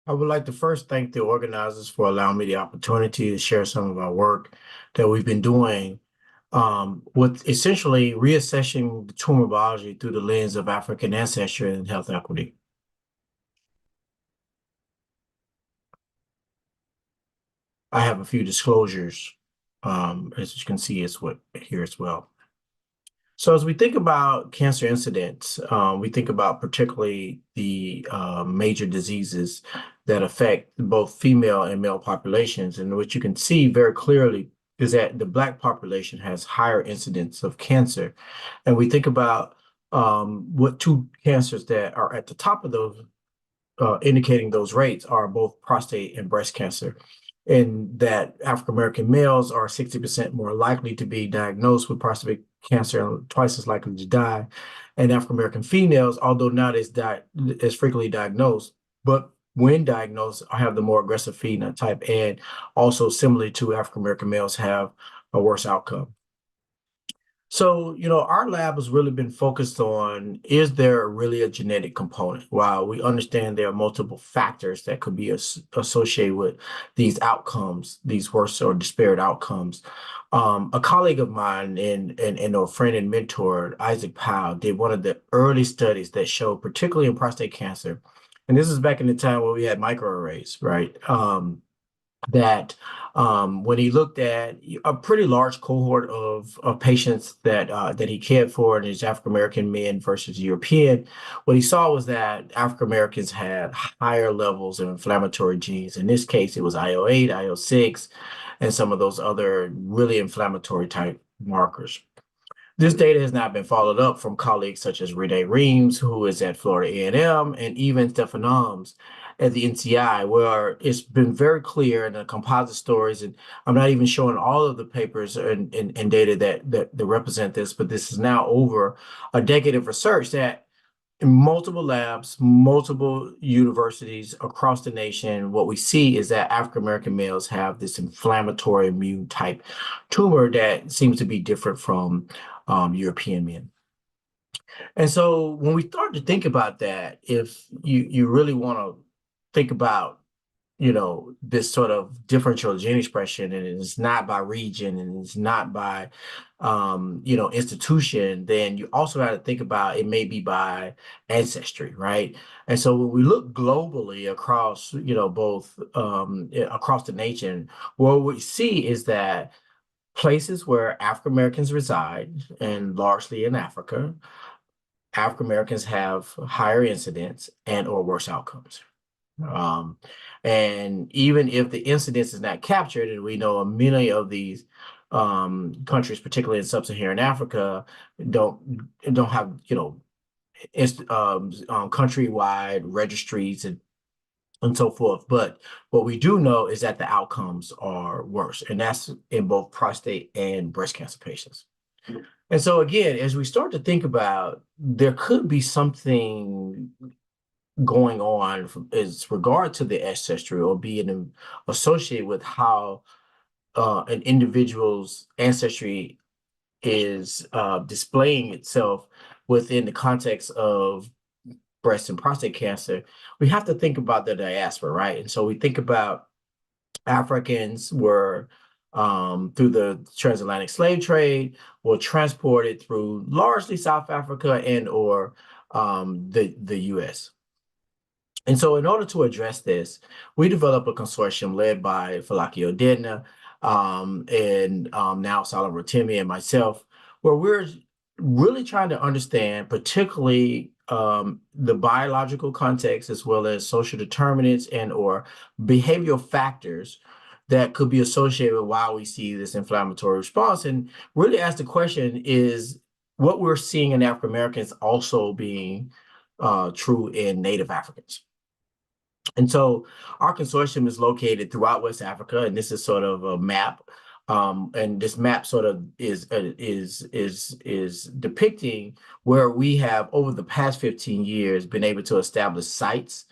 I would like to first thank the organizers for allowing me the opportunity to share some of our work that we've been doing with essentially reassessing the tumor biology through the lens of African ancestry and health equity. I have a few disclosures, as you can see here as well. So as we think about cancer incidence, we think about particularly the major diseases that affect both female and male populations. And what you can see very clearly is that the Black population has higher incidence of cancer. And we think about what two cancers that are at the top of those, indicating those rates are both prostate and breast cancer. And that African American males are 60% more likely to be diagnosed with prostate cancer and twice as likely to die. And African American females, although not as frequently diagnosed, but when diagnosed, have the more aggressive phenotype, and also similarly to African American males, have a worse outcome. So, our lab has really been focused on, is there really a genetic component? While we understand there are multiple factors that could be associated with these outcomes, these worse or disparate outcomes. A colleague of mine and a friend and mentor, Isaac Powell, did one of the early studies that showed, particularly in prostate cancer, and this is back in the time where we had microarrays, right? That when he looked at a pretty large cohort of patients that he cared for, and his African American men versus European, what he saw was that African Americans had higher levels of inflammatory genes. In this case, it was IL-8, IL-6, and some of those other really inflammatory type markers. This data has not been followed up from colleagues such as Renee Reams, who is at Florida A&M, and even Stefan Alms at the NCI, where it's been very clear in the composite stories, and I'm not even showing all of the papers and data that represent this, but this is now over a decade of research that in multiple labs, multiple universities across the nation, what we see is that African American males have this inflammatory immune type tumor that seems to be different from European men. And so when we start to think about that, if you really want to think about, this sort of differential gene expression, and it's not by region and it's not by, institution, then you also got to think about it may be by ancestry, right? And so when we look globally across, both across the nation, what we see is that places where African Americans reside, and largely in Africa, African Americans have higher incidence and or worse outcomes. And even if the incidence is not captured, and we know many of these countries, particularly in sub-Saharan Africa, don't have countrywide registries and so forth. But what we do know is that the outcomes are worse, and that's in both prostate and breast cancer patients. And so again, as we start to think about, there could be something going on as regard to the ancestry, or being associated with how an individual's ancestry is displaying itself within the context of breast and prostate cancer. We have to think about the diaspora, right? And so we think about Africans were through the transatlantic slave trade, were transported through largely South Africa and or the U.S. And so in order to address this, we developed a consortium led by Falaki Odedna and now Salam Rotimi and myself, where we're really trying to understand particularly the biological context, as well as social determinants and or behavioral factors that could be associated with why we see this inflammatory response. And really ask the question, is what we're seeing in African Americans also being true in Native Africans? And so our consortium is located throughout West Africa, and this is sort of a map. And this map sort of is depicting where we have, over the past 15 years, been able to establish sites.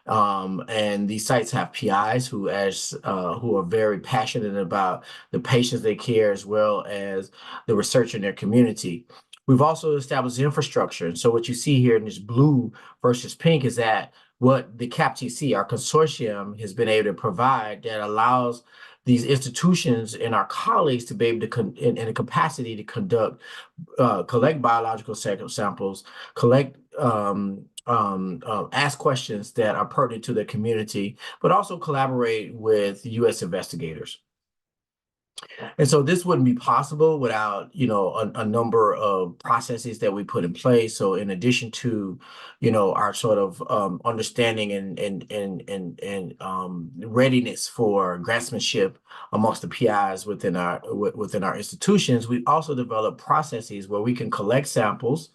And these sites have PIs who are very passionate about the patients they care, as well as the research in their community. We've also established infrastructure. And so what you see here in this blue versus pink is that what the CAPTC, our consortium, has been able to provide that allows these institutions and our colleagues to be able to, in a capacity to collect biological samples, ask questions that are pertinent to the community, but also collaborate with U.S. investigators. And so this wouldn't be possible without, a number of processes that we put in place. So in addition to, our sort of understanding and readiness for grantsmanship amongst the PIs within our institutions, we also develop processes where we can collect samples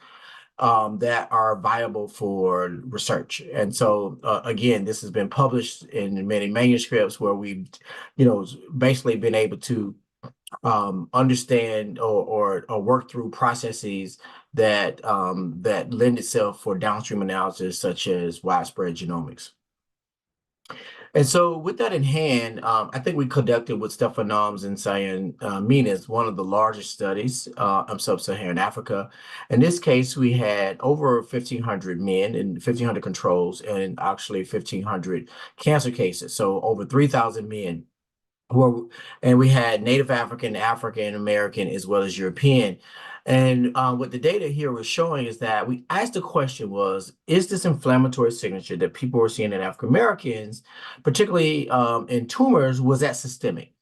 that are viable for research. And so, again, this has been published in many manuscripts where we've, basically been able to understand or work through processes that lend itself for downstream analysis, such as widespread genomics. And so with that in hand, I think we conducted with Stefan Noms and Cyan Minas one of the largest studies of sub-Saharan Africa. In this case, we had over 1,500 men and 1,500 controls and actually 1,500 cancer cases. So over 3,000 men. And we had Native African, African American, as well as European. And what the data here was showing is that we asked the question was, is this inflammatory signature that people were seeing in African Americans, particularly in tumors, was that systemic?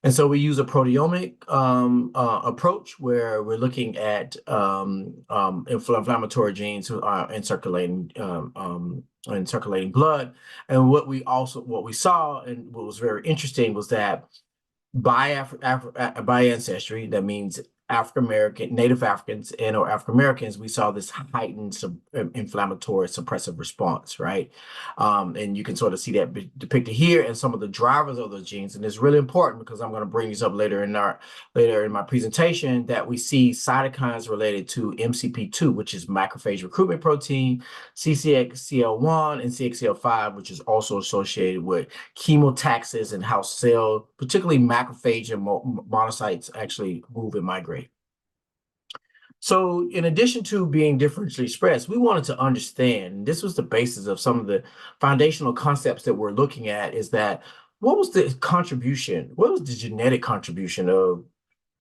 And so we use a proteomic approach where we're looking at inflammatory genes in circulating blood. And what we saw and what was very interesting was that by ancestry, that means African American, Native Africans, and or African Americans, we saw this heightened inflammatory suppressive response, right? And you can sort of see that depicted here and some of the drivers of those genes. And it's really important because I'm going to bring these up later in my presentation that we see cytokines related to MCP2, which is macrophage recruitment protein, CXCL1, and CXCL5, which is also associated with chemotaxis and how cells, particularly macrophage and monocytes, actually move and migrate. So in addition to being differentially expressed, we wanted to understand, and this was the basis of some of the foundational concepts that we're looking at, is that what was the genetic contribution of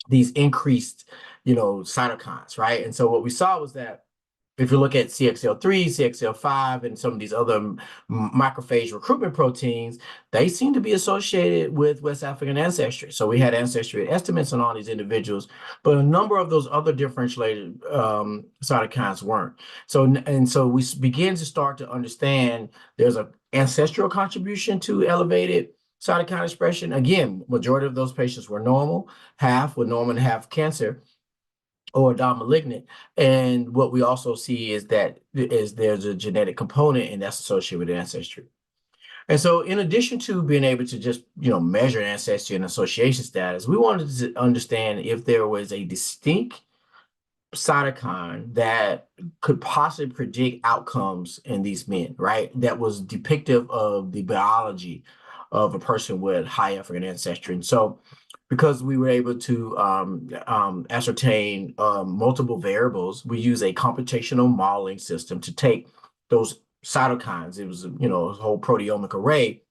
these increased, cytokines, right? And so what we saw was that if you look at CXL3, CXL5, and some of these other macrophage recruitment proteins, they seem to be associated with West African ancestry. So we had ancestry estimates on all these individuals, but a number of those other differentiated cytokines weren't. So we begin to start to understand there's an ancestral contribution to elevated cytokine expression. Again, majority of those patients were normal, half were normal and half cancer or non-malignant. And what we also see is that there's a genetic component, and that's associated with ancestry. And so in addition to being able to just, measure ancestry and association status, we wanted to understand if there was a distinct cytokine that could possibly predict outcomes in these men, right? That was depictive of the biology of a person with high African ancestry. And so because we were able to ascertain multiple variables, we use a computational modeling system to take those cytokines. It was, a whole proteomic array,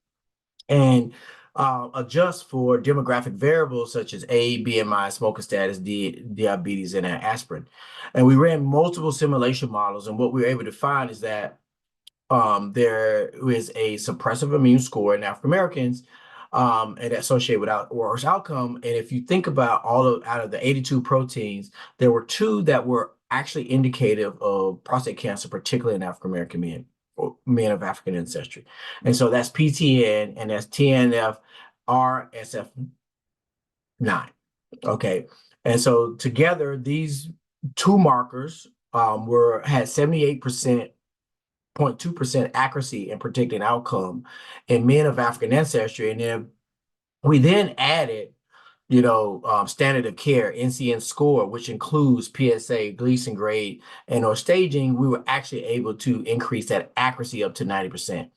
and adjust for demographic variables such as age, BMI, smoking status, diabetes, and aspirin. And we ran multiple simulation models, and what we were able to find is that there is a suppressive immune score in African Americans, and associated with worse outcome. And if you think about out of the 82 proteins, there were 2 that were actually indicative of prostate cancer, particularly in African American men or men of African ancestry. And so that's PTN and that's TNF RSF9. Okay. And so together, these 2 markers had 78.2% accuracy in predicting outcome in men of African ancestry. And then we then added, standard of care, NCN score, which includes PSA, Gleason grade, and or staging. We were actually able to increase that accuracy up to 90%.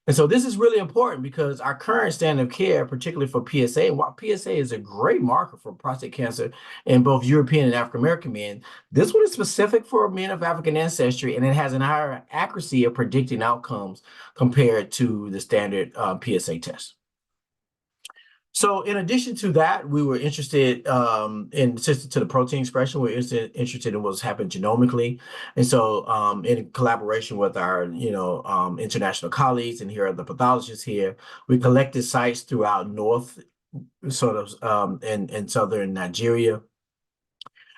And so this is really important because our current standard of care, particularly for PSA, and while PSA is a great marker for prostate cancer in both European and African American men, this one is specific for men of African ancestry, and it has an higher accuracy of predicting outcomes compared to the standard PSA test. So in addition to that, we were interested in addition to the protein expression, we're interested in what's happened genomically. And so in collaboration with our, international colleagues, and here are the pathologists here, we collected sites throughout North, sort of in southern Nigeria.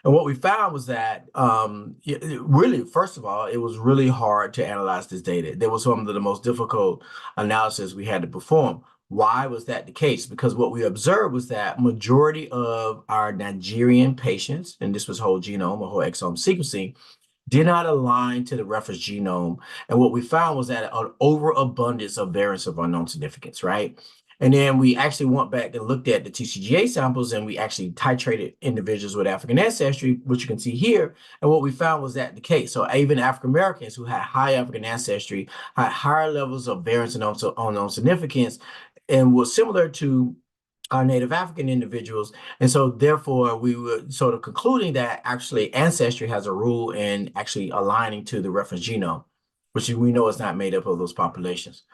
And what we found was that really, first of all, it was really hard to analyze this data. There was some of the most difficult analysis we had to perform. Why was that the case? Because what we observed was that majority of our Nigerian patients, and this was whole genome or whole exome sequencing, did not align to the reference genome. And what we found was that an overabundance of variants of unknown significance, right? And then we actually went back and looked at the TCGA samples, and we actually titrated individuals with African ancestry, which you can see here. And what we found was that the case. So even African Americans who had high African ancestry had higher levels of variants and unknown significance, and was similar to our Native African individuals. And so therefore we were sort of concluding that actually ancestry has a role in actually aligning to the reference genome, which we know is not made up of those populations.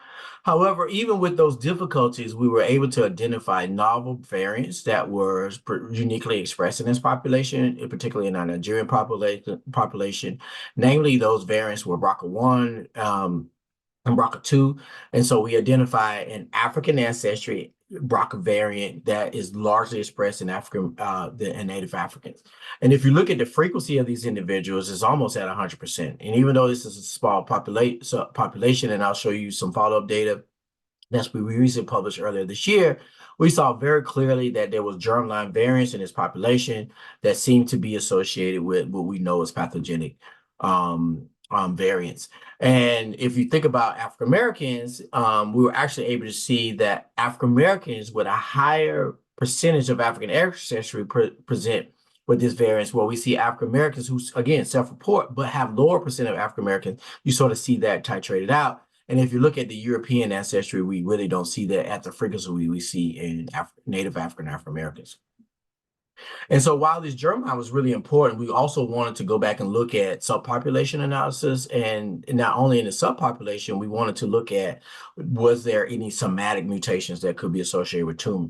However, even with those difficulties, we were able to identify novel variants that were uniquely expressed in this population, particularly in our Nigerian population. Namely, those variants were BRCA1 and BRCA2. And so we identify an African ancestry BRCA variant that is largely expressed in African and Native Africans. And if you look at the frequency of these individuals, it's almost at 100%. And even though this is a small population, and I'll show you some follow-up data that's we recently published earlier this year, we saw very clearly that there was germline variants in this population that seemed to be associated with what we know as pathogenic variants. And if you think about African Americans, we were actually able to see that African Americans with a higher percentage of African ancestry present with this variance, where we see African Americans who, again, self-report, but have lower percent of African Americans, you sort of see that titrated out. And if you look at the European ancestry, we really don't see that at the frequency we see in Native African Americans. And so while this germline was really important, we also wanted to go back and look at subpopulation analysis. And not only in the subpopulation, we wanted to look at, was there any somatic mutations that could be associated with tumor?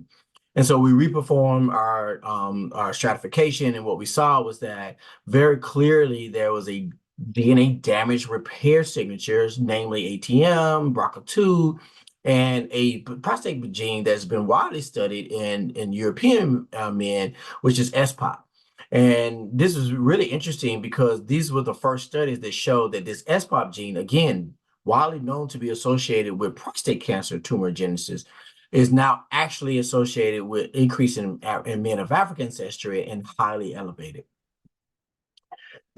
And so we reperformed our stratification, and what we saw was that very clearly there was a DNA damage repair signatures, namely ATM, BRCA2, and a prostate gene that's been widely studied in European men, which is SPOP. And this is really interesting because these were the first studies that showed that this SPOP gene, again, widely known to be associated with prostate cancer tumor genesis, is now actually associated with increase in men of African ancestry and highly elevated.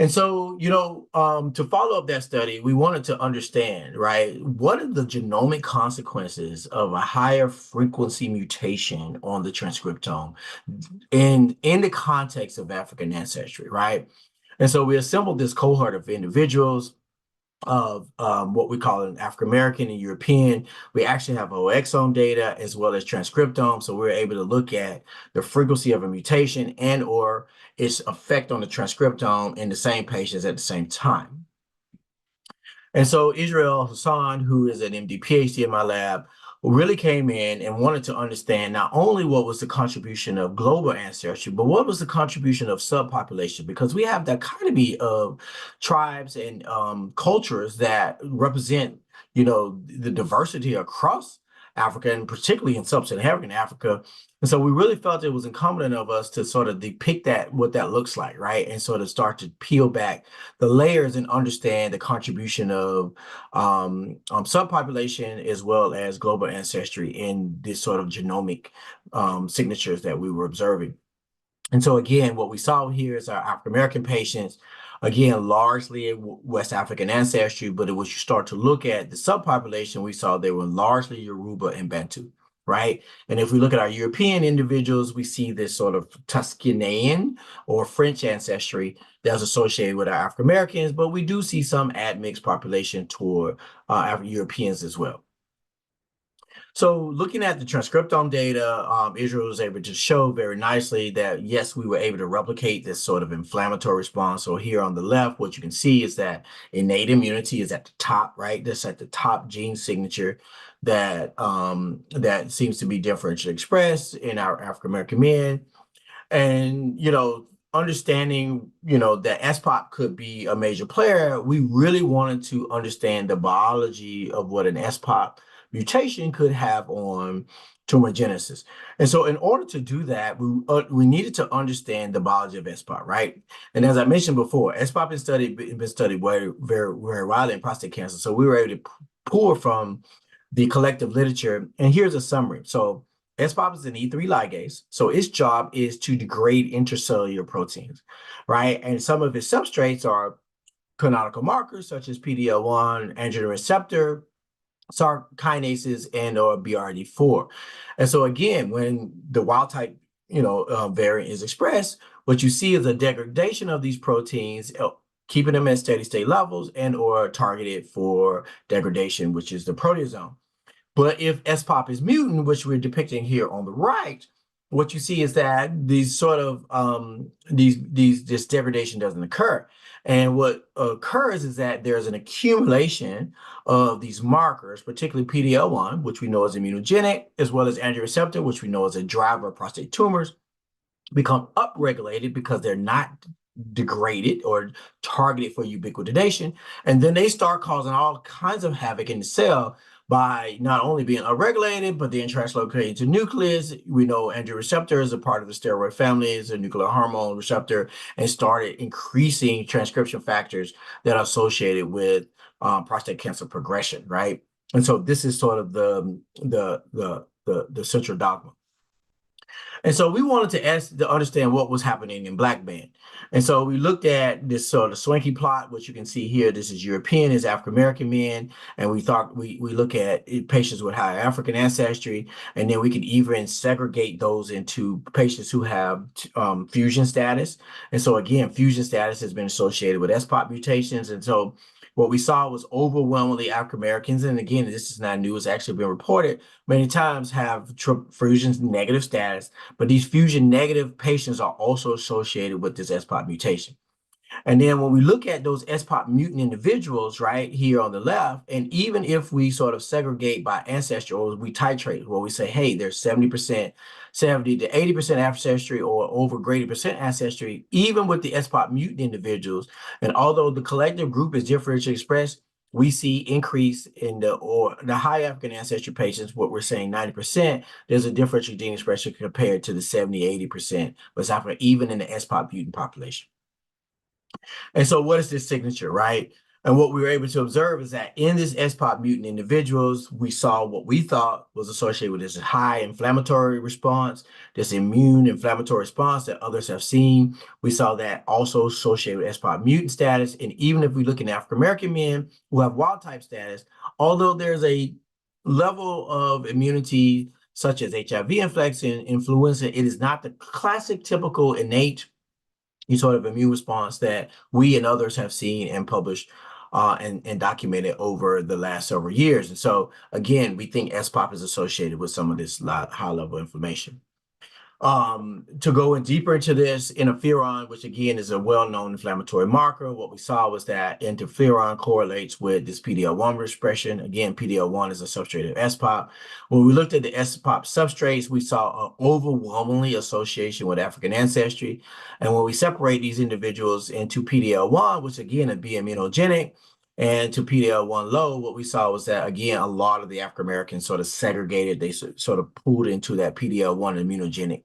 And so, to follow up that study, we wanted to understand, right, what are the genomic consequences of a higher frequency mutation on the transcriptome in the context of African ancestry, right? And so we assembled this cohort of individuals of what we call an African American and European. We actually have whole exome data as well as transcriptome. So we're able to look at the frequency of a mutation and or its effect on the transcriptome in the same patients at the same time. And so Israel Hassan, who is an MD PhD in my lab, really came in and wanted to understand not only what was the contribution of global ancestry, but what was the contribution of subpopulation, because we have dichotomy of tribes and cultures that represent, the diversity across Africa, and particularly in sub-Saharan Africa. And so we really felt it was incumbent of us to sort of depict that, what that looks like, right? And sort of start to peel back the layers and understand the contribution of subpopulation as well as global ancestry in this sort of genomic signatures that we were observing. And so again, what we saw here is our African American patients, again, largely West African ancestry, but when you start to look at the subpopulation, we saw they were largely Yoruba and Bantu, right? And if we look at our European individuals, we see this sort of Tuscanean or French ancestry that's associated with our African Americans, but we do see some admixed population toward Europeans as well. So looking at the transcriptome data, Israel was able to show very nicely that, yes, we were able to replicate this sort of inflammatory response. So here on the left, what you can see is that innate immunity is at the top, right? That's at the top gene signature that seems to be differentially expressed in our African American men. And, understanding, that SPOP could be a major player, we really wanted to understand the biology of what an SPOP mutation could have on tumor genesis. And so in order to do that, we needed to understand the biology of SPOP, right? And as I mentioned before, SPOP been studied very, very, very widely in prostate cancer. So we were able to pull from the collective literature. And here's a summary. So SPOP is an E3 ligase, so its job is to degrade intracellular proteins, right? And some of its substrates are canonical markers such as PD-L1, androgen receptor, SRC kinases, and or BRD4. And so again, when the wild type, variant is expressed, what you see is a degradation of these proteins, keeping them at steady state levels and or targeted for degradation, which is the proteasome. But if SPOP is mutant, which we're depicting here on the right, what you see is that these sort of this degradation doesn't occur. And what occurs is that there's an accumulation of these markers, particularly PD-L1, which we know is immunogenic, as well as androgen receptor, which we know is a driver of prostate tumors, become upregulated because they're not degraded or targeted for ubiquitination. And then they start causing all kinds of havoc in the cell by not only being unregulated, but then translocating to nucleus. We know androgen receptor is a part of the steroid family, is a nuclear hormone receptor, and started increasing transcription factors that are associated with prostate cancer progression, right? And so this is sort of the central dogma. And so we wanted to understand what was happening in Black men. And so we looked at this sort of swanky plot, which you can see here. This is European, is African American men. And we thought we look at patients with high African ancestry, and then we could even segregate those into patients who have fusion status. And so again, fusion status has been associated with SPOP mutations. And so what we saw was overwhelmingly African Americans. And again, this is not new, it's actually been reported many times, have fusion negative status, but these fusion negative patients are also associated with this SPOP mutation. And then when we look at those SPOP mutant individuals right here on the left, and even if we sort of segregate by ancestry, or we titrate, where we say, hey, there's 70%, 70 to 80% ancestry or over greater percent ancestry, even with the SPOP mutant individuals, and although the collective group is differentially expressed, we see increase in the high African ancestry patients, what we're saying 90%, there's a differential gene expression compared to the 70, 80% West Africa, even in the SPOP mutant population. And so what is this signature, right? And what we were able to observe is that in this SPOP mutant individuals, we saw what we thought was associated with this high inflammatory response, this immune inflammatory response that others have seen. We saw that also associated with SPOP mutant status. And even if we look at African-American men who have wild type status, although there's a level of immunity such as HIV infection, influenza, it is not the classic typical innate sort of immune response that we and others have seen and published and documented over the last several years. And so, again, we think SPOP is associated with some of this high-level inflammation. To go in deeper into this, interferon, which again is a well-known inflammatory marker, what we saw was that interferon correlates with this PD-L1 expression. Again, PD-L1 is a substrate of SPOP. When we looked at the SPOP substrates, we saw an overwhelmingly association with African ancestry. And when we separate these individuals into PD-L1, which again would be immunogenic, and to PD-L1 low, what we saw was that, again, a lot of the African Americans sort of segregated, they sort of pulled into that PD-L1 immunogenic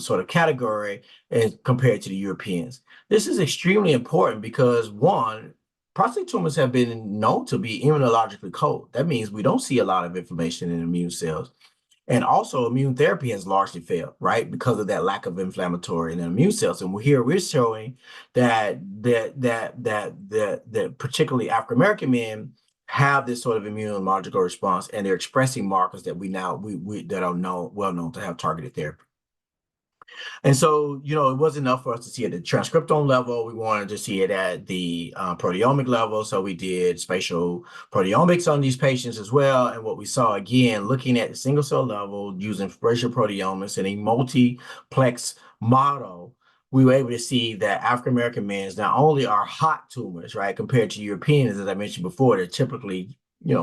sort of category as compared to the Europeans. This is extremely important because, one, prostate tumors have been known to be immunologically cold. That means we don't see a lot of inflammation in immune cells. And also immune therapy has largely failed, right? Because of that lack of inflammatory in the immune cells. And here we're showing that particularly African-American men have this sort of immunological response, and they're expressing markers that that are well known to have targeted therapy. And so, it wasn't enough for us to see it at the transcriptome level. We wanted to see it at the proteomic level. So we did spatial proteomics on these patients as well. And what we saw, again, looking at the single cell level using spatial proteomics in a multiplex model, we were able to see that African American men not only are hot tumors, right, compared to Europeans, as I mentioned before, they're typically,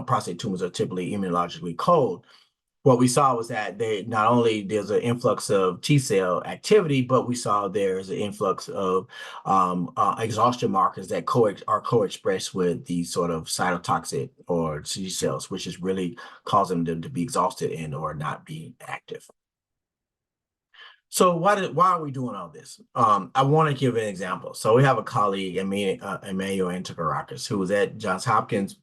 prostate tumors are typically immunologically cold. What we saw was that they not only there's an influx of T cell activity, but we saw there's an influx of exhaustion markers that are co-expressed with these sort of cytotoxic or T cells, which is really causing them to be exhausted and or not be active. So why are we doing all this? I want to give an example. So we have a colleague, Emmanuel Antikarakis, who was at Johns Hopkins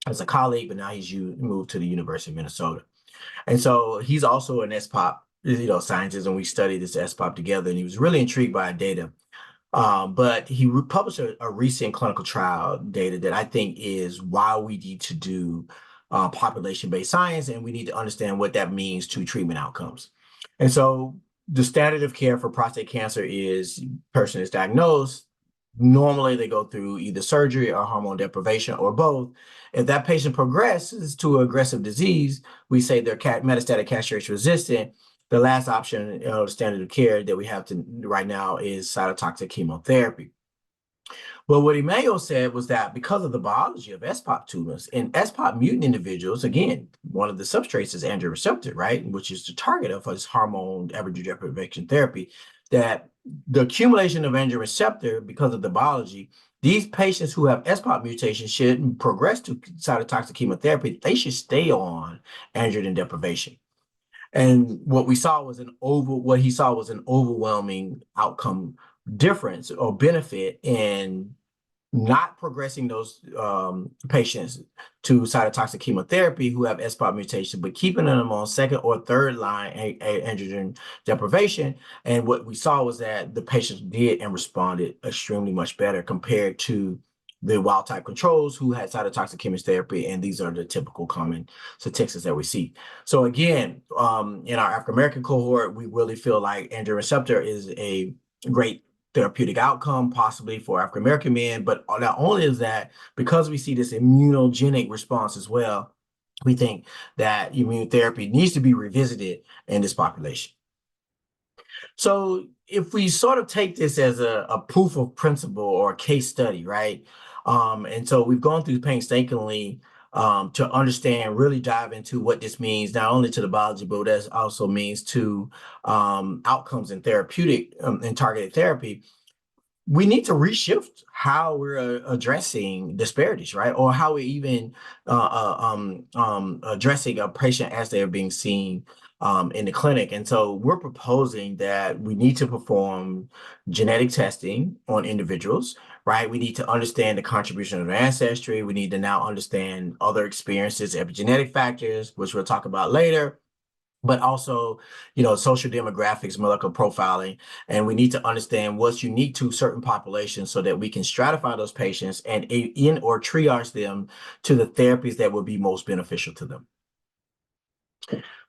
as a colleague, but now he's moved to the University of Minnesota. And so he's also an SPOP, scientist, and we studied this SPOP together. And he was really intrigued by data. But he published a recent clinical trial data that I think is why we need to do population-based science, and we need to understand what that means to treatment outcomes. And so the standard of care for prostate cancer is person is diagnosed. Normally, they go through either surgery or hormone deprivation or both. If that patient progresses to aggressive disease, we say they're metastatic castration resistant. The last option, standard of care that we have right now is cytotoxic chemotherapy. Well, what Emmanuel said was that because of the biology of SPOP tumors, in SPOP mutant individuals, again, one of the substrates is androgen receptor, right, which is the target of this hormone estrogen deprivation therapy, that the accumulation of androgen receptor, because of the biology, these patients who have SPOP mutations shouldn't progress to cytotoxic chemotherapy. They should stay on androgen deprivation. And what he saw was an overwhelming outcome difference or benefit in not progressing those patients to cytotoxic chemotherapy who have SPOP mutation, but keeping them on second or third line androgen deprivation. And what we saw was that the patients did and responded extremely much better compared to the wild type controls who had cytotoxic chemotherapy. And these are the typical common statistics that we see. So again, in our African American cohort, we really feel like androgen receptor is a great therapeutic outcome, possibly for African American men. But not only is that, because we see this immunogenic response as well, we think that immune therapy needs to be revisited in this population. So if we sort of take this as a proof of principle or a case study, right? And so we've gone through painstakingly to understand, really dive into what this means, not only to the biology, but what that also means to outcomes in therapeutic and targeted therapy. We need to reshift how we're addressing disparities, right? Or how we're even addressing a patient as they're being seen in the clinic. And so we're proposing that we need to perform genetic testing on individuals, right? We need to understand the contribution of their ancestry. We need to now understand other experiences, epigenetic factors, which we'll talk about later, but also, social demographics, molecular profiling. And we need to understand what's unique to certain populations so that we can stratify those patients and in or triage them to the therapies that would be most beneficial to them.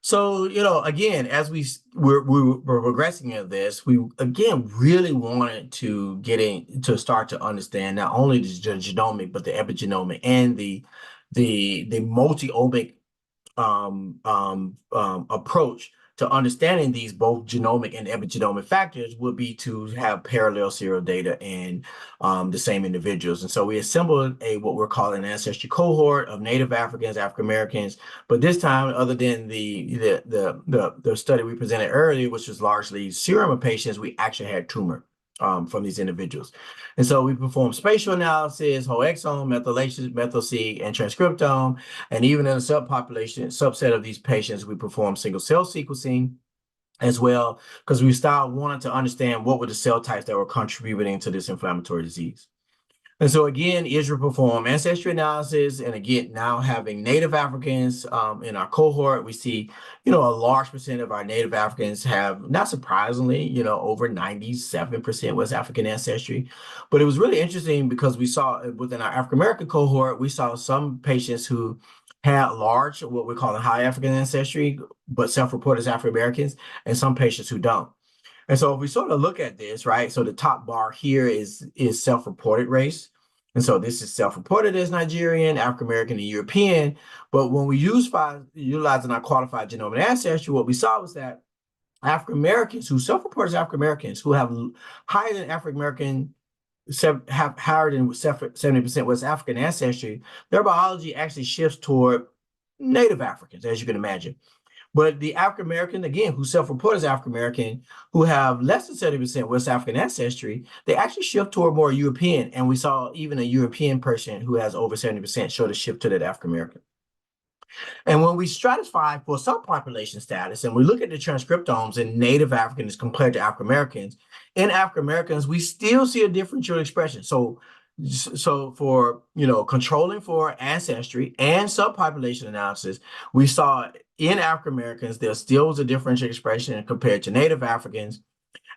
So, again, as we're progressing in this, we again really wanted to get in to start to understand not only the genomic, but the epigenomic and the multi-omic approach to understanding these both genomic and epigenomic factors would be to have parallel serial data in the same individuals. And so we assembled what we're calling an ancestry cohort of Native Africans, African Americans, but this time, other than the study we presented earlier, which was largely serum of patients, we actually had tumor from these individuals. And so we performed spatial analysis, whole exome, methylation, methyl-seq, and transcriptome. And even in a subset of these patients, we performed single cell sequencing as well, because we wanted to understand what were the cell types that were contributing to this inflammatory disease. And so again, Israel performed ancestry analysis, and again, now having Native Africans in our cohort, we see, a large percent of our Native Africans have, not surprisingly, over 97% was African ancestry. But it was really interesting because we saw within our African American cohort, we saw some patients who had large, what we call a high African ancestry, but self-report as African Americans, and some patients who don't. And so if we sort of look at this, right? So the top bar here is self-reported race. And so this is self-reported as Nigerian, African American, and European. But when we utilizing our qualified genomic ancestry, what we saw was that African Americans who self-report as African Americans who have higher than African American have higher than 70% West African ancestry, their biology actually shifts toward Native Africans, as you can imagine. But the African American, again, who self-report as African American, who have less than 70% West African ancestry, they actually shift toward more European. And we saw even a European person who has over 70% show the shift to that African American. And when we stratify for subpopulation status and we look at the transcriptomes in Native Africans compared to African Americans, in African Americans, we still see a differential expression. So for controlling for ancestry and subpopulation analysis, we saw in African Americans there still was a differential expression compared to Native Africans.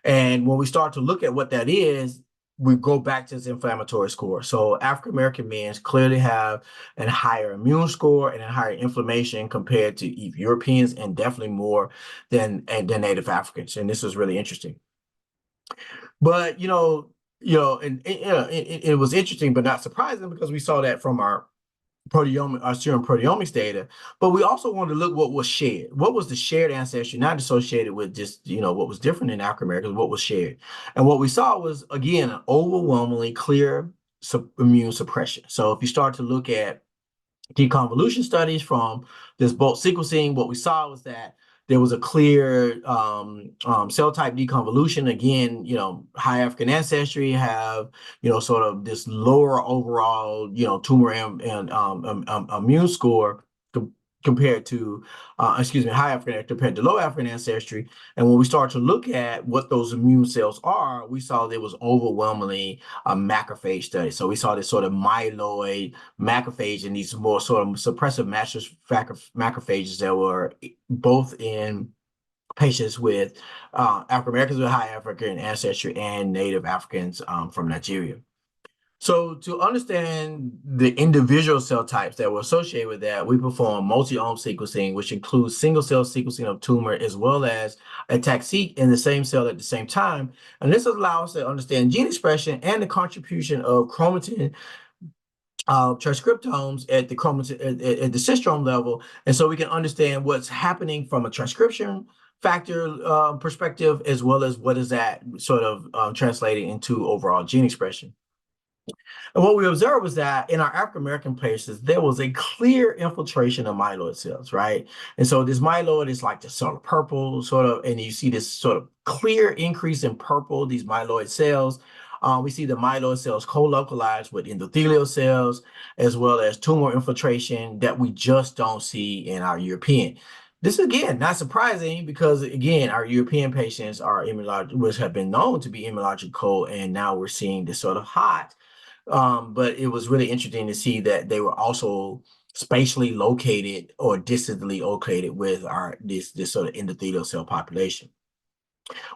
And when we start to look at what that is, we go back to this inflammatory score. So African American men clearly have a higher immune score and a higher inflammation compared to Europeans, and definitely more than Native Africans. And this was really interesting. But it was interesting, but not surprising, because we saw that from our serum proteomics data. But we also wanted to look what was shared. What was the shared ancestry, not associated with just what was different in African Americans, what was shared. And what we saw was, again, an overwhelmingly clear immune suppression. So if you start to look at deconvolution studies from this bulk sequencing, what we saw was that there was a clear cell type deconvolution. Again, high African ancestry have, sort of this lower overall, tumor and immune score compared to, high African compared to low African ancestry. And when we start to look at what those immune cells are, we saw there was overwhelmingly a macrophage study. So we saw this sort of myeloid macrophage and these more sort of suppressive macrophages that were both in patients with African Americans with high African ancestry and Native Africans from Nigeria. So to understand the individual cell types that were associated with that, we perform multi-omic sequencing, which includes single-cell sequencing of tumor as well as a TAC-seq in the same cell at the same time. And this allows us to understand gene expression and the contribution of chromatin transcriptomes at the chromatin at the cistrome level, and so we can understand what's happening from a transcription factor perspective, as well as what is that sort of translating into overall gene expression. And what we observed was that in our African American patients, there was a clear infiltration of myeloid cells, right? And so this myeloid is like the sort of purple sort of, and you see this sort of clear increase in purple, these myeloid cells. We see the myeloid cells co-localized with endothelial cells, as well as tumor infiltration that we just don't see in our European. This is, again, not surprising, because, again, our European patients are which have been known to be immunologically cold, and now we're seeing this sort of hot. But it was really interesting to see that they were also spatially located or distantly located with this sort of endothelial cell population.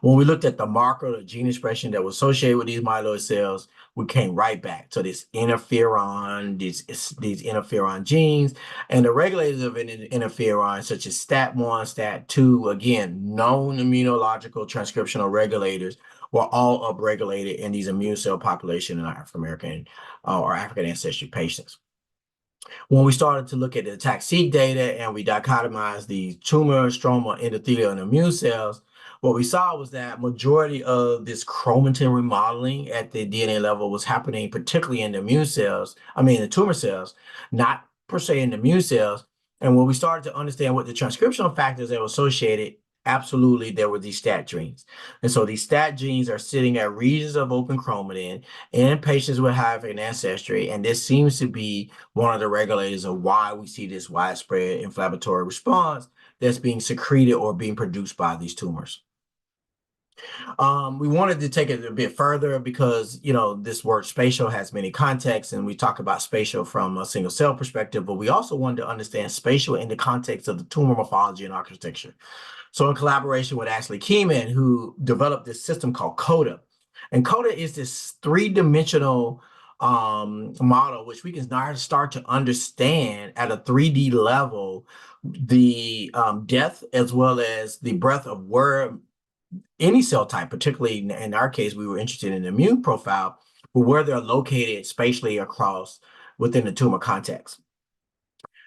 When we looked at the marker, the gene expression that was associated with these myeloid cells, we came right back to this interferon, these interferon genes, and the regulators of interferon, such as STAT1, STAT2, again, known immunological transcriptional regulators, were all upregulated in these immune cell population in our African American or African ancestry patients. When we started to look at the TAC-seq data and we dichotomized the tumor, stroma, endothelial, and immune cells, what we saw was that majority of this chromatin remodeling at the DNA level was happening particularly in the the tumor cells, not per se in the immune cells. And when we started to understand what the transcriptional factors that were associated, absolutely, there were these STAT genes. And so these STAT genes are sitting at regions of open chromatin in patients with high African ancestry. And this seems to be one of the regulators of why we see this widespread inflammatory response that's being secreted or being produced by these tumors. We wanted to take it a bit further because, this word spatial has many contexts, and we talk about spatial from a single cell perspective, but we also wanted to understand spatial in the context of the tumor morphology and architecture. So in collaboration with Ashley Keyman, who developed this system called CODA. And CODA is this three-dimensional model, which we can now start to understand at a 3D level, the depth as well as the breadth of where any cell type, particularly in our case, we were interested in the immune profile, but where they're located spatially across within the tumor context.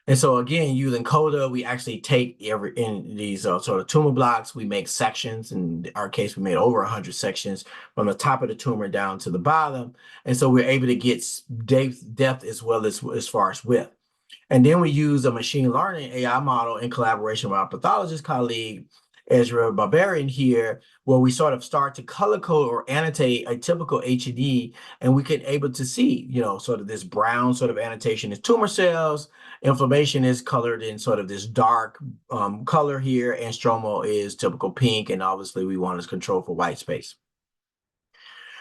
And so again, using CODA, we actually take in these sort of tumor blocks, we make sections. In our case, we made over 100 sections from the top of the tumor down to the bottom. And so we're able to get depth as well as far as width. And then we use a machine learning AI model in collaboration with our pathologist colleague, Ezra Barbarian here, where we sort of start to color code or annotate a typical HED, and we can able to see, sort of this brown sort of annotation is tumor cells, inflammation is colored in sort of this dark color here, and stromal is typical pink, and obviously we want to control for white space.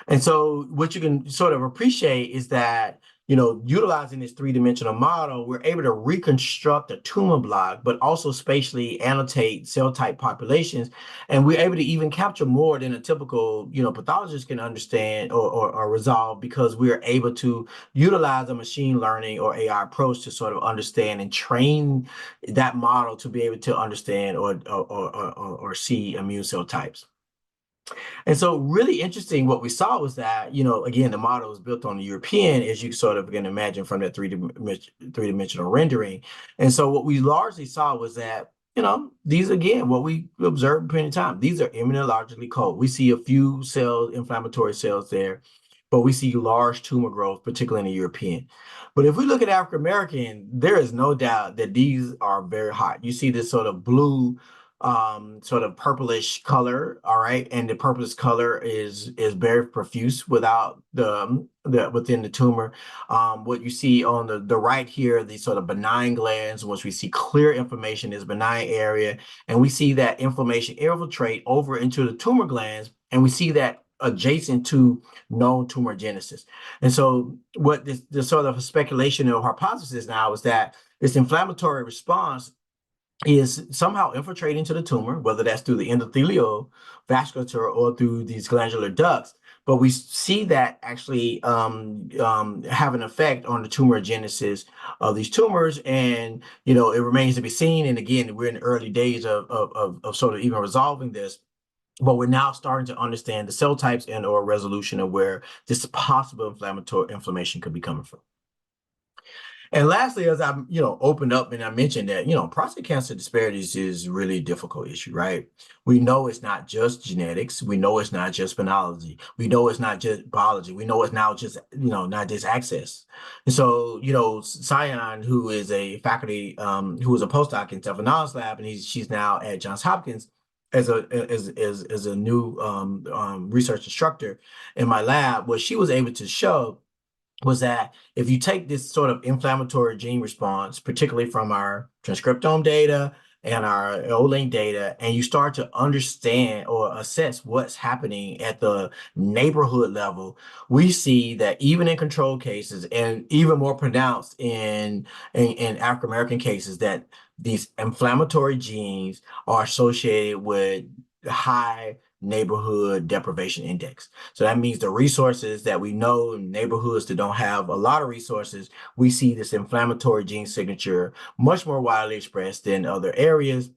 And so what you can sort of appreciate is that, utilizing this three-dimensional model, we're able to reconstruct a tumor block, but also spatially annotate cell type populations. And we're able to even capture more than a typical, pathologist can understand or resolve, because we are able to utilize a machine learning or AI approach to sort of understand and train that model to be able to understand or see immune cell types. And so really interesting, what we saw was that, again, the model was built on the European, as you sort of can imagine from that three-dimensional rendering. And so what we largely saw was that, these, again, what we observed between the time, these are immunologically cold. We see a few cells, inflammatory cells there, but we see large tumor growth, particularly in the European. But if we look at African American, there is no doubt that these are very hot. You see this sort of blue, sort of purplish color, all right, and the purplish color is very profuse without the within the tumor. What you see on the right here, the sort of benign glands, which we see clear inflammation is benign area, and we see that inflammation infiltrate over into the tumor glands, and we see that adjacent to known tumor genesis. And so what this sort of speculation or hypothesis now is that this inflammatory response is somehow infiltrating to the tumor, whether that's through the endothelial vasculature or through these glandular ducts. But we see that actually have an effect on the tumor genesis of these tumors. And, it remains to be seen. And again, we're in the early days of sort of even resolving this. But we're now starting to understand the cell types and or resolution of where this possible inflammation could be coming from. And lastly, as I, opened up and I mentioned that, prostate cancer disparities is really a difficult issue, right? We know it's not just genetics. We know it's not just biology. We know it's not just biology. We know it's now just, not just access. And so, Sion, who is a faculty, who was a postdoc in Stephano's lab, and she's now at Johns Hopkins as a new research instructor in my lab, what she was able to show was that if you take this sort of inflammatory gene response, particularly from our transcriptome data and our O-link data, and you start to understand or assess what's happening at the neighborhood level, we see that even in control cases, and even more pronounced in African American cases, that these inflammatory genes are associated with high neighborhood deprivation index. So that means the resources that we know in neighborhoods that don't have a lot of resources, we see this inflammatory gene signature much more widely expressed than other areas.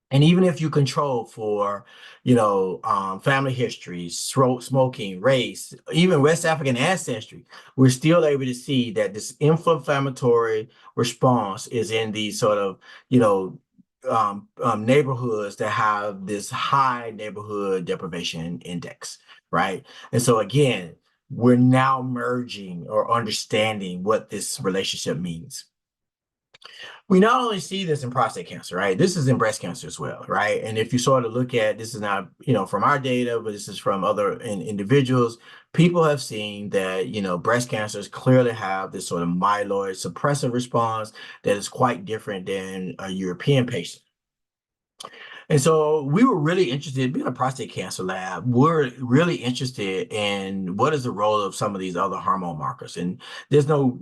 And even if you control for, family history, smoking, race, even West African ancestry, we're still able to see that this inflammatory response is in these sort of, neighborhoods that have this high neighborhood deprivation index, right? And so again, we're now merging or understanding what this relationship means. We not only see this in prostate cancer, right? This is in breast cancer as well, right? And if you sort of look at, this is not, from our data, but this is from other individuals, people have seen that, breast cancers clearly have this sort of myeloid suppressive response that is quite different than a European patient. And so we were really interested, being a prostate cancer lab, we're really interested in what is the role of some of these other hormone markers. And there's no,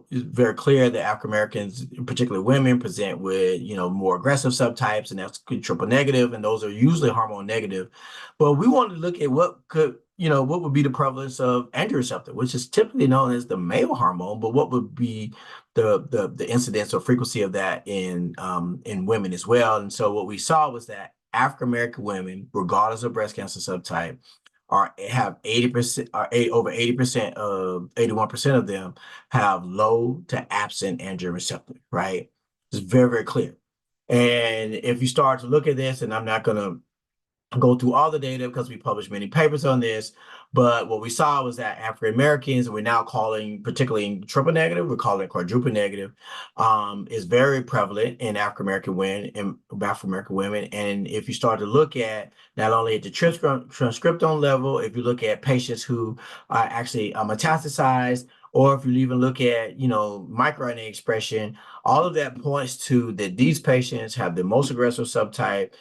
it's very clear that African Americans, particularly women, present with, more aggressive subtypes, and that's triple negative, and those are usually hormone negative. But we wanted to look at what would be the prevalence of androgen receptor, which is typically known as the male hormone, but what would be the incidence or frequency of that in women as well. And so what we saw was that African American women, regardless of breast cancer subtype, have 80% or over 80% of 81% of them have low to absent androgen receptor, right? It's very, very clear. And if you start to look at this, and I'm not going to go through all the data because we published many papers on this. But what we saw was that African Americans, we're now calling, particularly in triple negative, we're calling it quadruple negative, is very prevalent in African American women. And if you start to look at not only at the transcriptome level, if you look at patients who are actually metastasized, or if you even look at, microRNA expression, all of that points to that these patients have the most aggressive subtype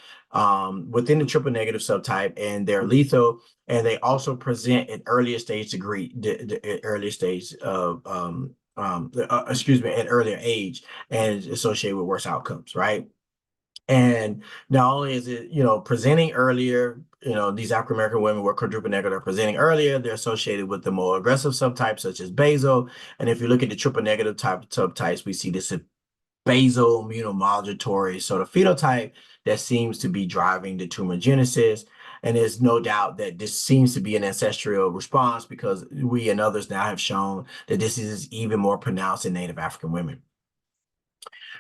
within the triple negative subtype, and they're lethal, and they also present at earlier stage the earlier stage of at earlier age, and associated with worse outcomes, right? And not only is it, presenting earlier, these African American women were quadruple negative are presenting earlier, they're associated with the more aggressive subtypes such as basal. And if you look at the triple negative type subtypes, we see this basal immunomodulatory sort of phenotype that seems to be driving the tumor genesis. And there's no doubt that this seems to be an ancestral response, because we and others now have shown that this is even more pronounced in Native African women.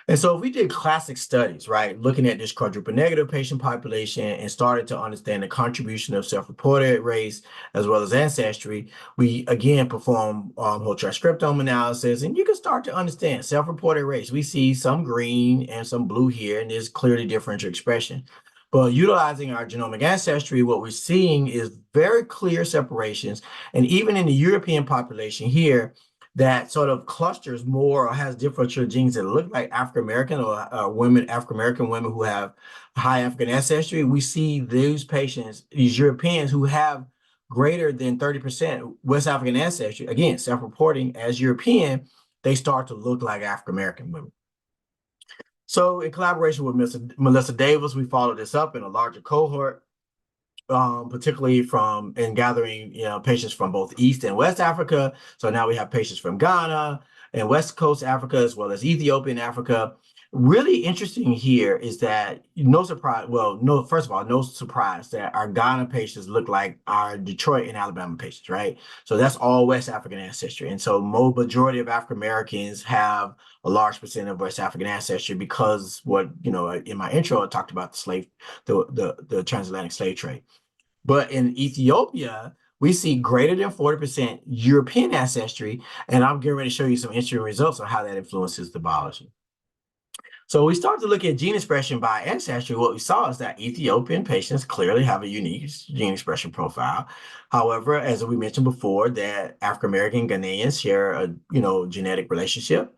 And so if we did classic studies, right, looking at this quadruple negative patient population and started to understand the contribution of self-reported race as well as ancestry, we again perform whole transcriptome analysis, and you can start to understand self-reported race. We see some green and some blue here, and there's clearly differential expression. But utilizing our genomic ancestry, what we're seeing is very clear separations. And even in the European population here, that sort of clusters more or has differential genes that look like African American or African American women who have high African ancestry, we see these patients, these Europeans who have greater than 30% West African ancestry, again, self-reporting as European, they start to look like African American women. So in collaboration with Melissa Davis, we followed this up in a larger cohort, particularly from in gathering, patients from both East and West Africa. So now we have patients from Ghana and West Coast Africa, as well as Ethiopian Africa. Really interesting here is that no surprise that our Ghana patients look like our Detroit and Alabama patients, right? So that's all West African ancestry. And so majority of African Americans have a large percent of West African ancestry because in my intro, I talked about the transatlantic slave trade. But in Ethiopia, we see greater than 40% European ancestry, and I'm getting ready to show you some interesting results on how that influences the biology. So we start to look at gene expression by ancestry. What we saw is that Ethiopian patients clearly have a unique gene expression profile. However, as we mentioned before, that African American Ghanaians share a genetic relationship.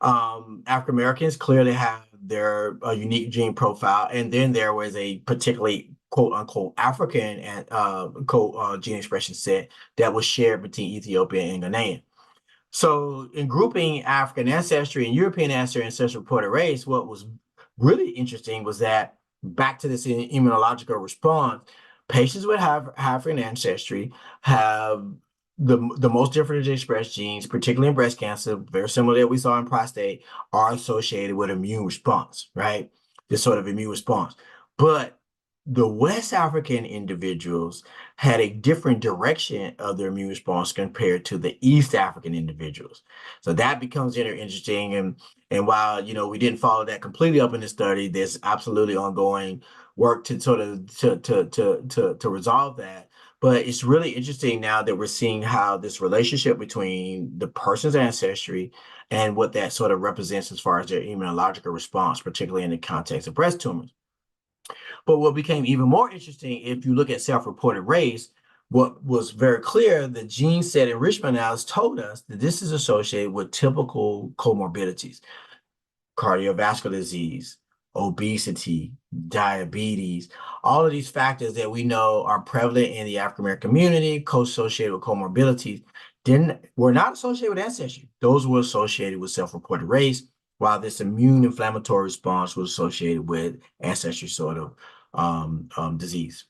African Americans clearly have their unique gene profile, and then there was a particularly quote unquote African and gene expression set that was shared between Ethiopian and Ghanaian. So in grouping African ancestry and European ancestry reported race, what was really interesting was that back to this immunological response, patients with African ancestry have the most differently expressed genes, particularly in breast cancer, very similar that we saw in prostate, are associated with immune response, right? This sort of immune response. But the West African individuals had a different direction of their immune response compared to the East African individuals. So that becomes interesting. And while, we didn't follow that completely up in the study, there's absolutely ongoing work to sort of to resolve that. But it's really interesting now that we're seeing how this relationship between the person's ancestry and what that sort of represents as far as their immunological response, particularly in the context of breast tumors. But what became even more interesting, if you look at self-reported race, what was very clear, the gene set enrichment analysis told us that this is associated with typical comorbidities, cardiovascular disease, obesity, diabetes, all of these factors that we know are prevalent in the African American community, co-associated with comorbidities, were not associated with ancestry. Those were associated with self-reported race, while this immune inflammatory response was associated with ancestry sort of disease.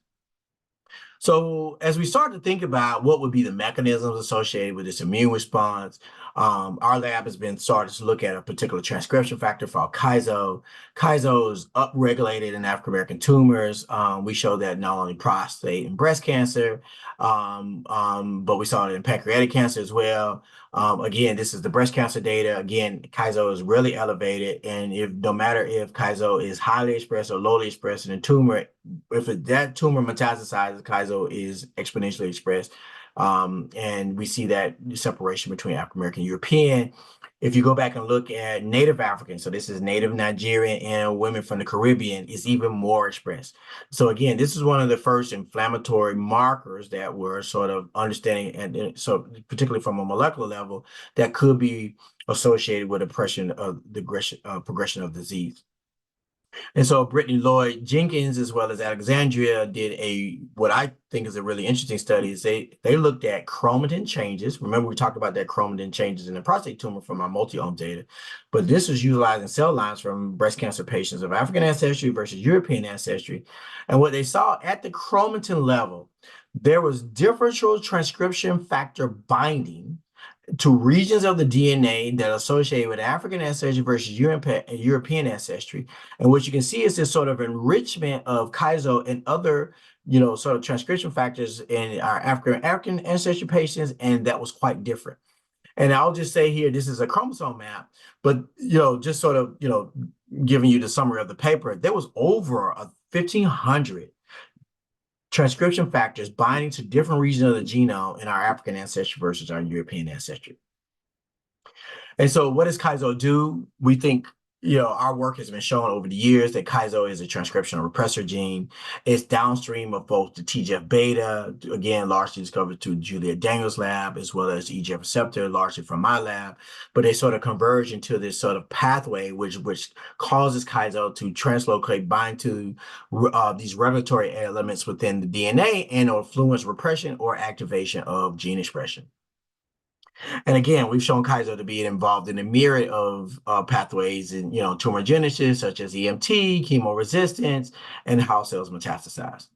So as we start to think about what would be the mechanisms associated with this immune response, Our lab has been started to look at a particular transcription factor called Kaizo. Kaizo is upregulated in African American tumors. We showed that not only prostate and breast cancer, but we saw it in pancreatic cancer as well. Again, this is the breast cancer data. Again, Kaizo is really elevated, and if no matter if Kaizo is highly expressed or lowly expressed in a tumor, if that tumor metastasizes, Kaizo is exponentially expressed. And we see that separation between African American and European. If you go back and look at Native Africans, so this is Native Nigerian and women from the Caribbean, is even more expressed. So again, this is one of the first inflammatory markers that we're sort of understanding, and so particularly from a molecular level, that could be associated with progression of disease. And so Brittany Lloyd Jenkins, as well as Alexandria, did what I think is a really interesting study. Is they looked at chromatin changes. Remember, we talked about that chromatin changes in the prostate tumor from our multi-ohm data, but this was utilizing cell lines from breast cancer patients of African ancestry versus European ancestry. And what they saw at the chromatin level, there was differential transcription factor binding to regions of the DNA that are associated with African ancestry versus European ancestry. And what you can see is this sort of enrichment of Kaizo and other, sort of transcription factors in our African ancestry patients, and that was quite different. And I'll just say here, this is a chromosome map, but, just sort of, giving you the summary of the paper, there was over 1,500 transcription factors binding to different regions of the genome in our African ancestry versus our European ancestry. And so what does Kaizo do? We think, our work has been shown over the years that Kaizo is a transcriptional repressor gene. It's downstream of both the TGF-beta, again, largely discovered through Julia Daniels' lab, as well as the EGF receptor, largely from my lab. But they sort of converge into this sort of pathway, which causes Kaizo to translocate, bind to these regulatory elements within the DNA and influence repression or activation of gene expression. And again, we've shown Kaizo to be involved in a myriad of pathways in, tumorigenesis, such as EMT, chemoresistance, and how cells metastasize.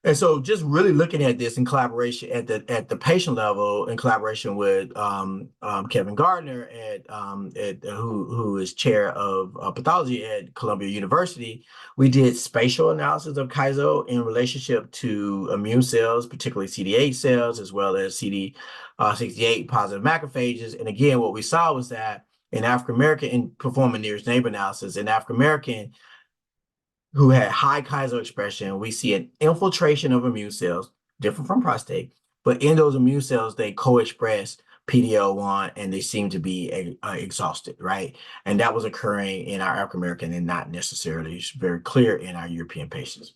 And so just really looking at this in collaboration at the patient level, in collaboration with Kevin Gardner who is chair of pathology at Columbia University, we did spatial analysis of Kaizo in relationship to immune cells, particularly CD8 cells, as well as CD68 positive macrophages. And again, what we saw was that in African American, in performing nearest neighbor analysis, in African American who had high Kaizo expression, we see an infiltration of immune cells, different from prostate, but in those immune cells, they co-express PD-L1 and they seem to be exhausted, right? And that was occurring in our African American and not necessarily very clear in our European patients.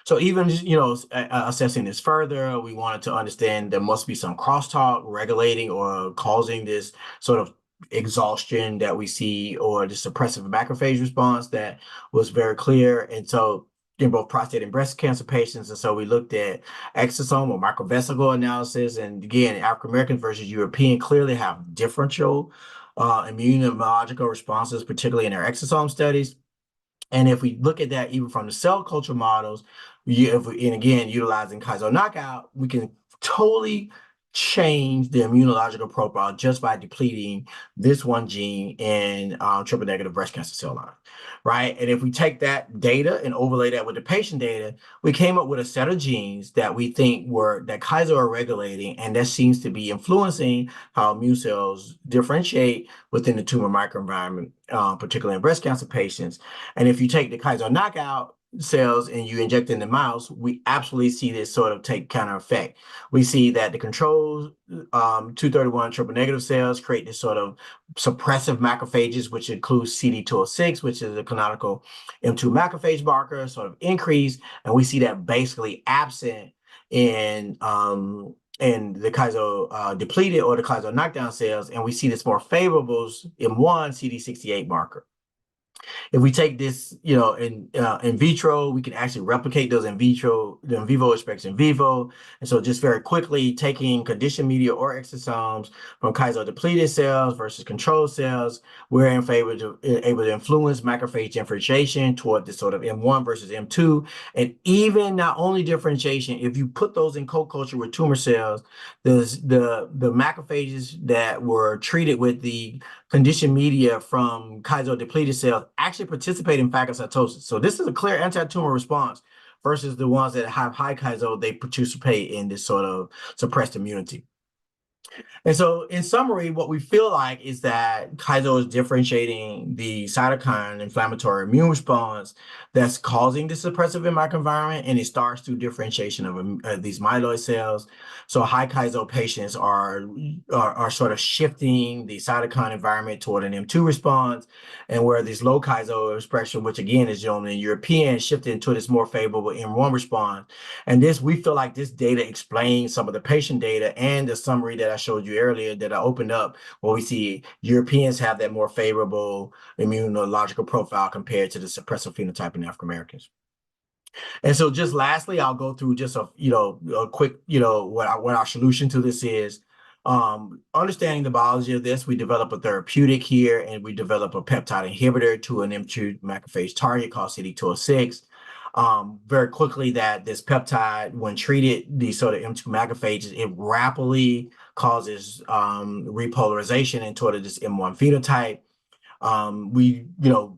So even, assessing this further, we wanted to understand there must be some crosstalk regulating or causing this sort of exhaustion that we see, or the suppressive macrophage response that was very clear. And so in both prostate and breast cancer patients, and so we looked at exosome or microvesicle analysis. And again, African Americans versus European clearly have differential immunological responses, particularly in their exosome studies. And if we look at that even from the cell culture models, and again, utilizing Kaizo knockout, we can totally change the immunological profile just by depleting this one gene in triple negative breast cancer cell line, right? And if we take that data and overlay that with the patient data, we came up with a set of genes that we think that Kaizo are regulating, and that seems to be influencing how immune cells differentiate within the tumor microenvironment, particularly in breast cancer patients. And if you take the Kaizo knockout cells and you inject in the mouse, we absolutely see this sort of take counter effect. We see that the controls 231 triple negative cells create this sort of suppressive macrophages, which includes CD206, which is a canonical M2 macrophage marker, sort of increase, and we see that basically absent in the Kaizo depleted or the Kaizo knockdown cells, and we see this more favorable M1 CD68 marker. If we take this, in vitro, we can actually replicate those the in vivo aspects in vivo. And so just very quickly taking conditioned media or exosomes from Kaiser depleted cells versus control cells, we're able to influence macrophage differentiation toward this sort of M1 versus M2. And even not only differentiation, if you put those in co-culture with tumor cells, the macrophages that were treated with the conditioned media from Kaiser depleted cells actually participate in phagocytosis. So this is a clear anti-tumor response versus the ones that have high Kaiser, they participate in this sort of suppressed immunity. And so, in summary, what we feel like is that Kaizo is differentiating the cytokine inflammatory immune response that's causing the suppressive microenvironment, and it starts through differentiation of these myeloid cells. So, high Kaizo patients are sort of shifting the cytokine environment toward an M2 response, and where this low Kaizo expression, which again is shown in European, shifted into this more favorable M1 response. And we feel like this data explains some of the patient data and the summary that I showed you earlier that I opened up, where we see Europeans have that more favorable immunological profile compared to the suppressive phenotype in African Americans. And so just lastly, I'll go through just a quick, what our solution to this is. Understanding the biology of this, we develop a therapeutic here, and we develop a peptide inhibitor to an M2 macrophage target called CD206. Very quickly, that this peptide, when treated, these sort of M2 macrophages, it rapidly causes repolarization into this M1 phenotype. We,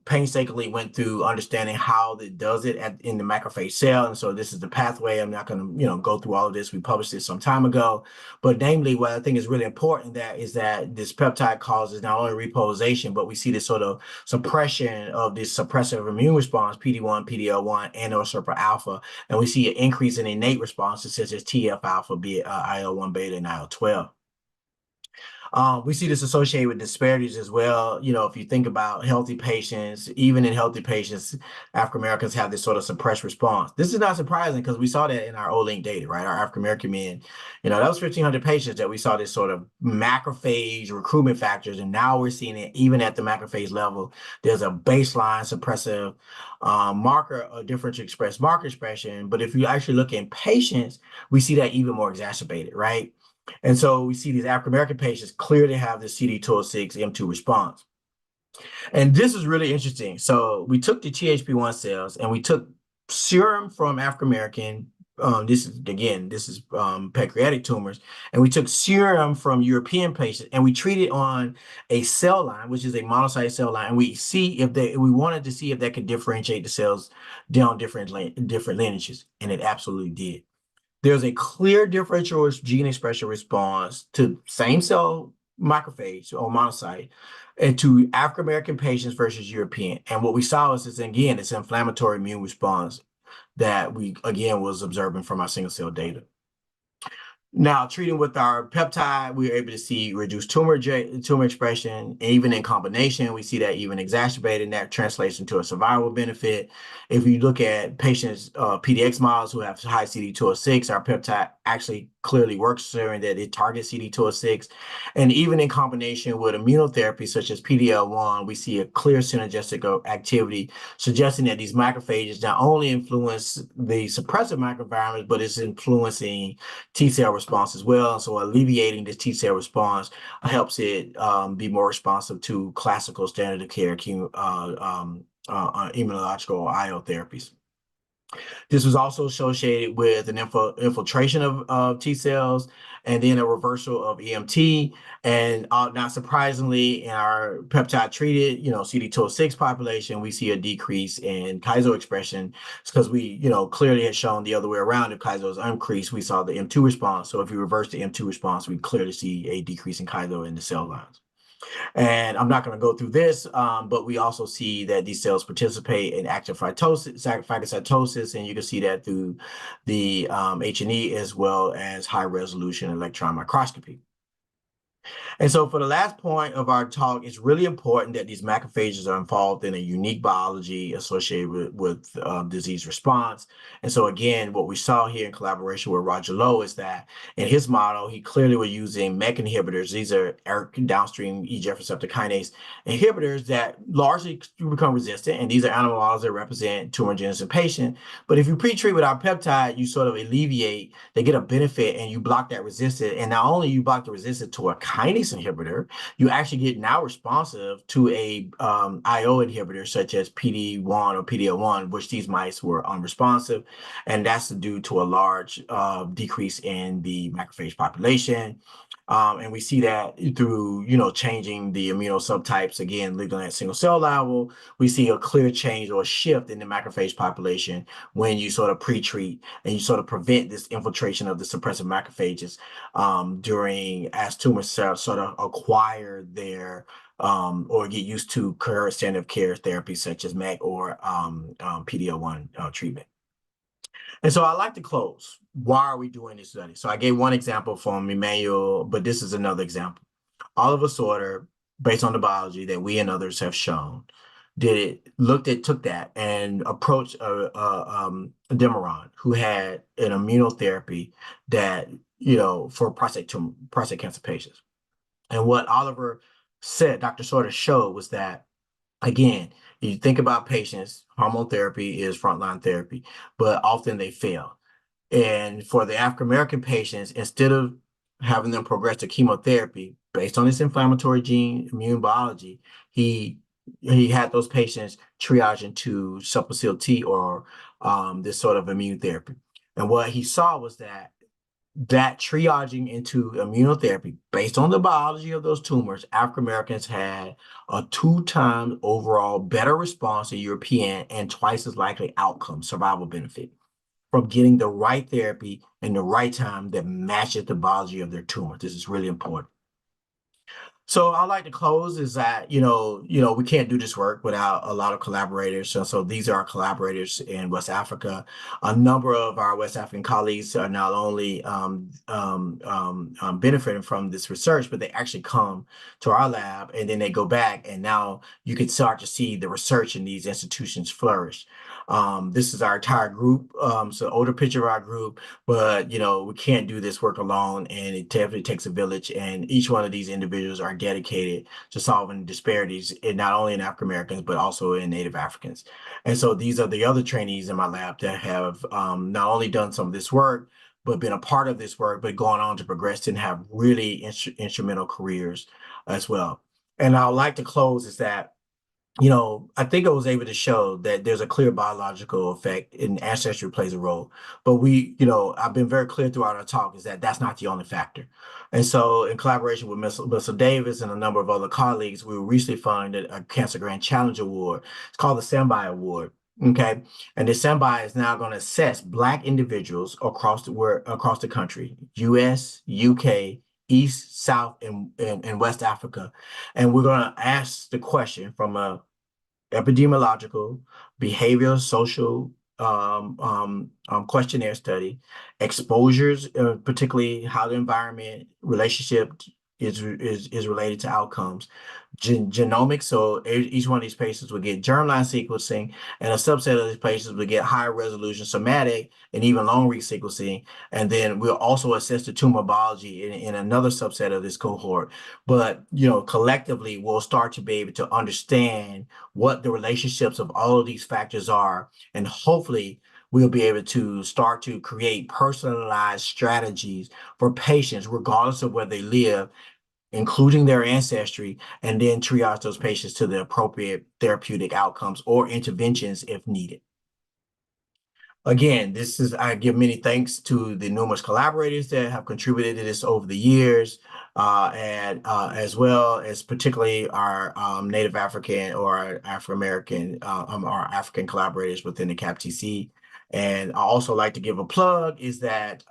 painstakingly went through understanding how it does it in the macrophage cell. And so this is the pathway. I'm not going to, go through all of this. We published this some time ago. But namely, what I think is really important is that this peptide causes not only repolarization, but we see this sort of suppression of this suppressive immune response, PD-1, PD-L1, and or SERPA alpha. And we see an increase in innate responses such as TF alpha, IL-1 beta, and IL-12. We see this associated with disparities as well. If you think about healthy patients, even in healthy patients, African Americans have this sort of suppressed response. This is not surprising because we saw that in our O-Link data, right? Our African American men, that was 1,500 patients that we saw this sort of macrophage recruitment factors. And now we're seeing it even at the macrophage level. There's a baseline suppressive marker, a differential express marker expression. But if you actually look in patients, we see that even more exacerbated, right? And so we see these African-American patients clearly have the CD206 M2 response. And this is really interesting. So we took the THP1 cells and we took serum from African-American. This is pancreatic tumors. And we took serum from European patients and we treated on a cell line, which is a monocyte cell line. And we wanted to see if that could differentiate the cells down different lineages. And it absolutely did. There's a clear differential gene expression response to same cell macrophage or monocyte and to African American patients versus European. And what we saw is this inflammatory immune response that we again was observing from our single cell data. Now, treating with our peptide, we were able to see reduced tumor expression. Even in combination, we see that even exacerbated, and that translates into a survival benefit. If you look at patients, PDX models who have high CD206, our peptide actually clearly works, showing that it targets CD206. And even in combination with immunotherapy, such as PD-L1, we see a clear synergistic activity, suggesting that these macrophages not only influence the suppressive microenvironment, but it's influencing T-cell response as well. So alleviating this T-cell response helps it be more responsive to classical standard of care immunological IO therapies. This was also associated with an infiltration of T cells and then a reversal of EMT. And not surprisingly, in our peptide treated, CD206 population, we see a decrease in Kaizo expression. It's because we, clearly had shown the other way around. If Kaizo is increased, we saw the M2 response. So if we reverse the M2 response, we clearly see a decrease in Kaizo in the cell lines. And I'm not going to go through this, but we also see that these cells participate in active phagocytosis, and you can see that through the H&E as well as high resolution electron microscopy. And so for the last point of our talk, it's really important that these macrophages are involved in a unique biology associated with disease response. And so again, what we saw here in collaboration with Roger Lowe is that in his model, he clearly was using MEK inhibitors. These are ERK downstream EGF receptor kinase inhibitors that largely become resistant. And these are animal models that represent tumor genesis in patient. But if you pre-treat with our peptide, you sort of alleviate, they get a benefit and you block that resistance. And not only you block the resistance to a kinase inhibitor, you actually get now responsive to a IO inhibitor such as PD-1 or PD-L1, which these mice were unresponsive. And that's due to a large decrease in the macrophage population. And we see that through, changing the immunosubtypes, again, looking at single cell level, we see a clear change or a shift in the macrophage population when you sort of pre-treat and you sort of prevent this infiltration of the suppressive macrophages as tumor cells sort of acquire their or get used to current standard of care therapy such as MEK or PD-L1 treatment. And so I like to close. Why are we doing this study? So I gave one example from Emmanuel, but this is another example. Oliver Sorter, based on the biology that we and others have shown, took that and approached Demeron, who had an immunotherapy that, for prostate cancer patients. And what Oliver said, Dr. Sorter showed was that, again, you think about patients, hormone therapy is frontline therapy, but often they fail. And for the African American patients, instead of having them progress to chemotherapy based on this inflammatory gene immune biology, he had those patients triage into Suppressor T or this sort of immune therapy. And what he saw was that triaging into immunotherapy based on the biology of those tumors, African Americans had a 2 times overall better response to European and twice as likely outcome survival benefit from getting the right therapy in the right time that matches the biology of their tumor. This is really important. So I like to close is that, we can't do this work without a lot of collaborators. So these are our collaborators in West Africa. A number of our West African colleagues are not only benefiting from this research, but they actually come to our lab and then they go back and now you can start to see the research in these institutions flourish. This is our entire group. So older picture of our group, but we can't do this work alone and it definitely takes a village and each one of these individuals are dedicated to solving disparities not only in African Americans, but also in Native Africans. And so these are the other trainees in my lab that have not only done some of this work, but been a part of this work, but gone on to progress and have really instrumental careers as well. And I would like to close is that I think I was able to show that there's a clear biological effect and ancestry plays a role. But I've been very clear throughout our talk is that that's not the only factor. And so in collaboration with Melissa Davis and a number of other colleagues, we recently funded a Cancer Grand Challenge Award. It's called the Sambi Award. Okay. And the Sambi is now going to assess Black individuals across the country, US, UK, East, South, and West Africa. And we're going to ask the question from a epidemiological, behavioral, social questionnaire study, exposures, particularly how the environment relationship is related to outcomes, genomics. So each one of these patients would get germline sequencing, and a subset of these patients would get higher resolution somatic and even long read sequencing. And then we'll also assess the tumor biology in another subset of this cohort. But collectively, we'll start to be able to understand what the relationships of all of these factors are, and hopefully we'll be able to start to create personalized strategies for patients, regardless of where they live, including their ancestry, and then triage those patients to the appropriate therapeutic outcomes or interventions if needed. Again, I give many thanks to the numerous collaborators that have contributed to this over the years, and as well as particularly our Native African or our Afro-American, our African collaborators within the CAPTC. And I also like to give a plug is that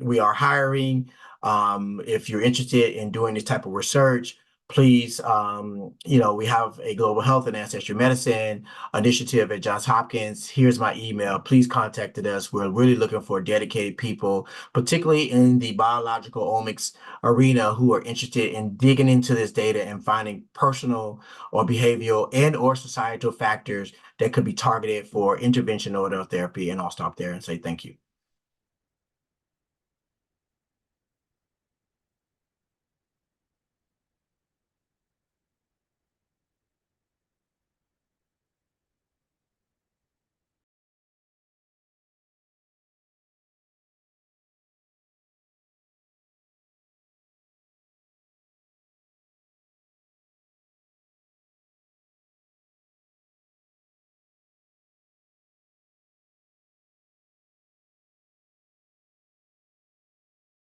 we are hiring. If you're interested in doing this type of research, please, we have a global health and ancestry medicine initiative at Johns Hopkins. Here's my email. Please contact us. We're really looking for dedicated people, particularly in the biological omics arena, who are interested in digging into this data and finding personal or behavioral and or societal factors that could be targeted for intervention or therapy. And I'll stop there and say thank you.